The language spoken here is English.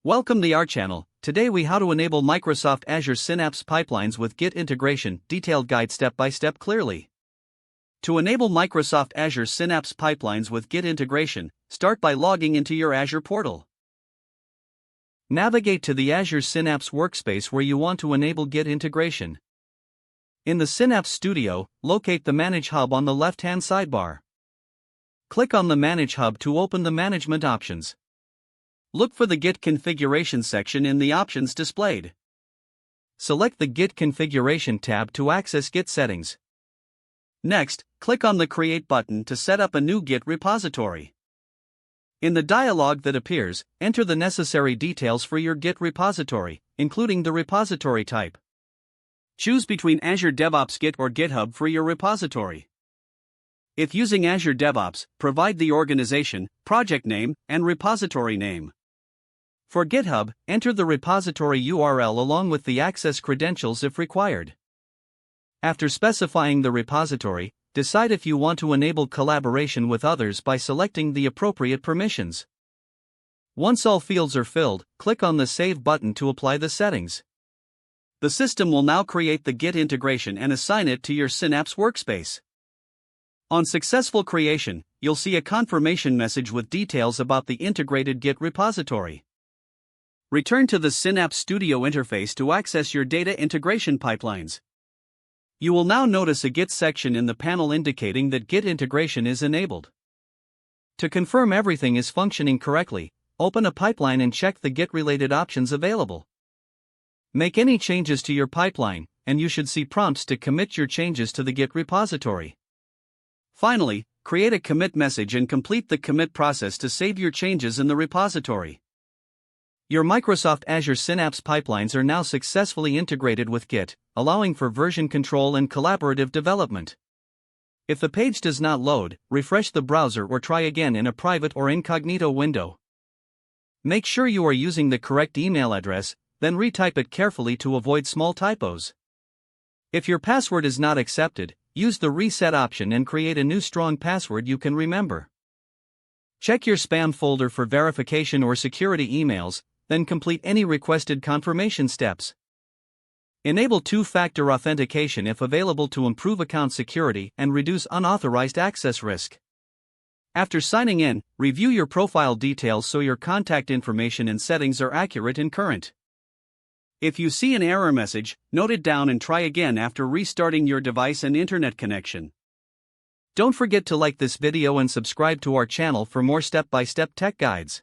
Welcome to our channel. Today we how to enable Microsoft Azure Synapse pipelines with Git integration, detailed guide step by step clearly. To enable Microsoft Azure Synapse pipelines with Git integration, start by logging into your Azure portal. Navigate to the Azure Synapse workspace where you want to enable Git integration. In the Synapse Studio, locate the Manage Hub on the left-hand sidebar. Click on the Manage Hub to open the management options. Look for the Git configuration section in the options displayed. Select the Git configuration tab to access Git settings. Next, click on the Create button to set up a new Git repository. In the dialog that appears, enter the necessary details for your Git repository, including the repository type. Choose between Azure DevOps Git or GitHub for your repository. If using Azure DevOps, provide the organization, project name, and repository name. For GitHub, enter the repository URL along with the access credentials if required. After specifying the repository, decide if you want to enable collaboration with others by selecting the appropriate permissions. Once all fields are filled, click on the Save button to apply the settings. The system will now create the Git integration and assign it to your Synapse workspace. On successful creation, you'll see a confirmation message with details about the integrated Git repository. Return to the Synapse Studio interface to access your data integration pipelines. You will now notice a Git section in the panel indicating that Git integration is enabled. To confirm everything is functioning correctly, open a pipeline and check the Git-related options available. Make any changes to your pipeline, and you should see prompts to commit your changes to the Git repository. Finally, create a commit message and complete the commit process to save your changes in the repository. Your Microsoft Azure Synapse pipelines are now successfully integrated with Git, allowing for version control and collaborative development. If the page does not load, refresh the browser or try again in a private or incognito window. Make sure you are using the correct email address, then retype it carefully to avoid small typos. If your password is not accepted, use the reset option and create a new strong password you can remember. Check your spam folder for verification or security emails, then complete any requested confirmation steps. Enable two-factor authentication if available to improve account security and reduce unauthorized access risk. After signing in, review your profile details so your contact information and settings are accurate and current. If you see an error message, note it down and try again after restarting your device and internet connection. Don't forget to like this video and subscribe to our channel for more step-by-step tech guides.